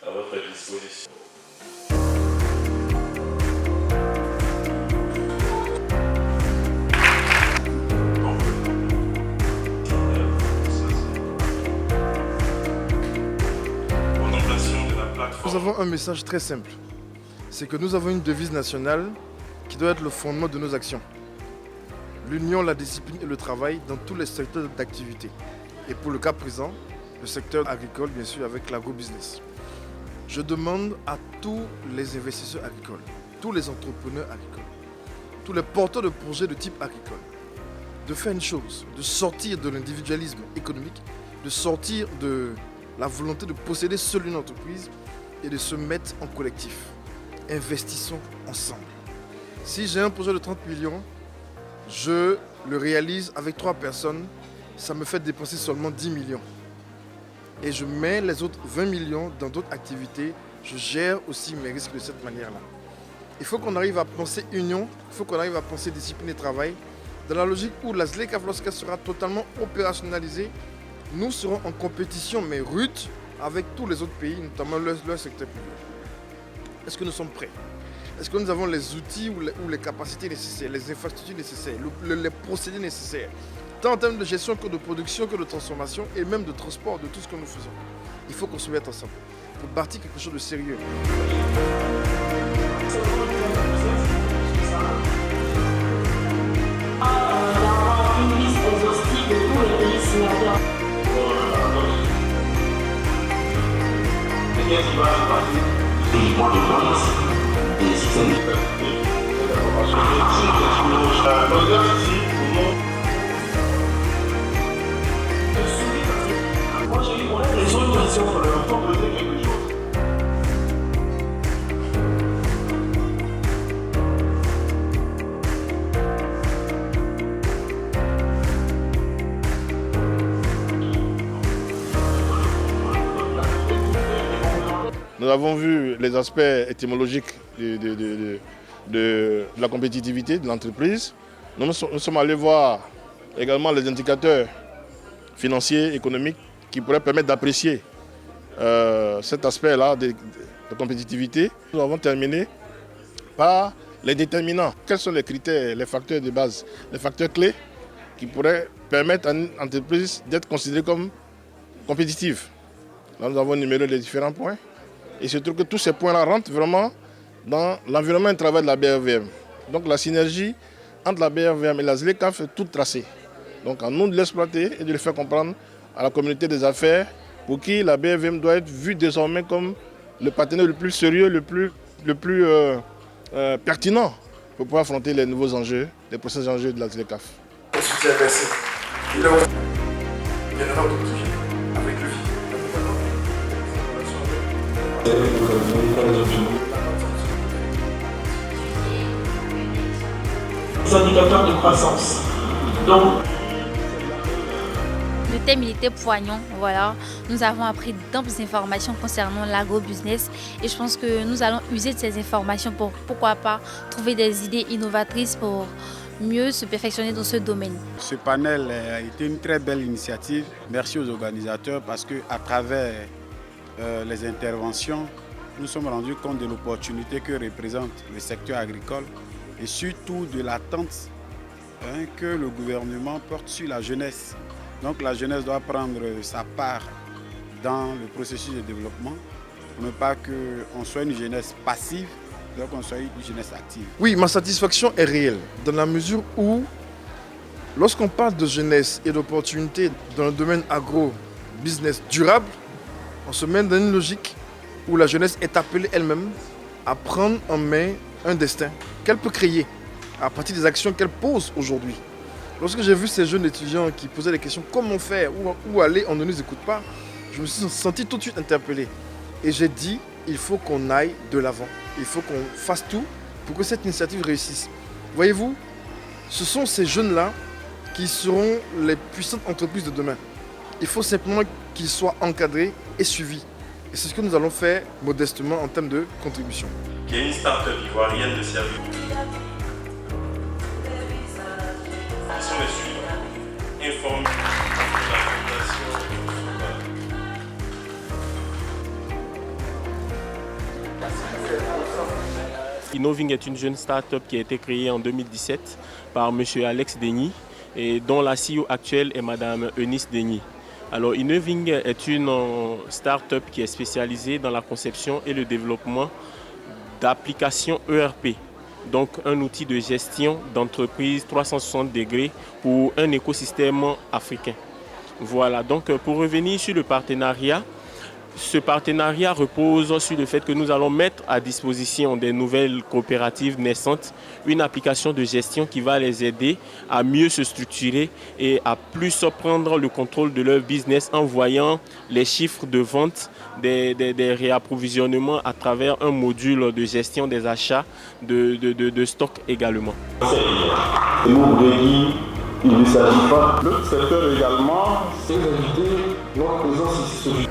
à votre disposition. Nous avons un message très simple. C'est que nous avons une devise nationale qui doit être le fondement de nos actions. L'union, la discipline et le travail dans tous les secteurs d'activité. Et pour le cas présent, le secteur agricole, bien sûr, avec l'agro-business. Je demande à tous les investisseurs agricoles, tous les entrepreneurs agricoles, tous les porteurs de projets de type agricole, de faire une chose, de sortir de l'individualisme économique, de sortir de la volonté de posséder seule une entreprise et de se mettre en collectif. Investissons ensemble. Si j'ai un projet de 30 millions, je le réalise avec 3 personnes, ça me fait dépenser seulement 10 millions. Et je mets les autres 20 millions dans d'autres activités, je gère aussi mes risques de cette manière-là. Il faut qu'on arrive à penser union, il faut qu'on arrive à penser discipline et travail, dans la logique où la ZLECAf, lorsqu'elle sera totalement opérationnalisée, nous serons en compétition, mais rude, avec tous les autres pays, notamment leur secteur public. Est-ce que nous sommes prêts? Est-ce que nous avons les outils ou les capacités nécessaires, les infrastructures nécessaires, les procédés nécessaires, tant en termes de gestion que de production, que de transformation et même de transport de tout ce que nous faisons? Il faut qu'on se mette ensemble pour bâtir quelque chose de sérieux. Une liste exhaustive de tous les pays signataires. Moi j'ai eu les autres questions sur le retour de quelque chose. Nous avons vu les aspects étymologiques de la compétitivité de l'entreprise. Nous sommes allés voir également les indicateurs financiers, économiques qui pourraient permettre d'apprécier cet aspect-là de compétitivité. Nous avons terminé par les déterminants. Quels sont les critères, les facteurs de base, les facteurs clés qui pourraient permettre à une entreprise d'être considérée comme compétitive. Là, nous avons énuméré les différents points. Et il se trouve que tous ces points-là rentrent vraiment dans l'environnement de travail de la BRVM. Donc la synergie entre la BRVM et la ZLECAf est toute tracée. Donc à nous de l'exploiter et de le faire comprendre à la communauté des affaires pour qui la BRVM doit être vue désormais comme le partenaire le plus sérieux, le plus pertinent pour pouvoir affronter les nouveaux enjeux, les prochains enjeux de la ZLECAf. Le soutien versé. Il y aura d'autres qui viennent avec le vide. Les indicateurs de croissance. Donc, le thème il était poignant, voilà. Nous avons appris d'amples informations concernant l'agro-business et je pense que nous allons user de ces informations pour, pourquoi pas, trouver des idées innovatrices pour mieux se perfectionner dans ce domaine. Ce panel a été une très belle initiative. Merci aux organisateurs parce qu'à travers les interventions, nous sommes rendus compte de l'opportunité que représente le secteur agricole et surtout de l'attente que le gouvernement porte sur la jeunesse. Donc la jeunesse doit prendre sa part dans le processus de développement pour ne pas qu'on soit une jeunesse passive, donc qu'on soit une jeunesse active. Oui, ma satisfaction est réelle dans la mesure où, lorsqu'on parle de jeunesse et d'opportunités dans le domaine agro-business durable, on se met dans une logique où la jeunesse est appelée elle-même à prendre en main un destin qu'elle peut créer à partir des actions qu'elle pose aujourd'hui. Lorsque j'ai vu ces jeunes étudiants qui posaient des questions, comment faire, où aller, on ne nous écoute pas, je me suis senti tout de suite interpellé. Et j'ai dit, il faut qu'on aille de l'avant. Il faut qu'on fasse tout pour que cette initiative réussisse. Voyez-vous, ce sont ces jeunes-là qui seront les puissantes entreprises de demain. Il faut simplement qu'ils soient encadrés et suivis. Et c'est ce que nous allons faire modestement en termes de contribution. Qui est une start-up ivoirienne de services. Qui sont les suivants. Informer la population. Innoving est une jeune start-up qui a été créée en 2017 par M. Alex Denis et dont la CEO actuelle est Mme Eunice Denis. Alors Innoving est une start-up qui est spécialisée dans la conception et le développement d'applications ERP, donc un outil de gestion d'entreprise 360 degrés pour un écosystème africain. Voilà, donc pour revenir sur le partenariat, ce partenariat repose sur le fait que nous allons mettre à disposition des nouvelles coopératives naissantes une application de gestion qui va les aider à mieux se structurer et à plus prendre le contrôle de leur business en voyant les chiffres de vente des réapprovisionnements à travers un module de gestion des achats de stock également. Et vous voulez dire qu'il ne s'agit pas. L'autre secteur également, c'est d'inviter notre présence ici.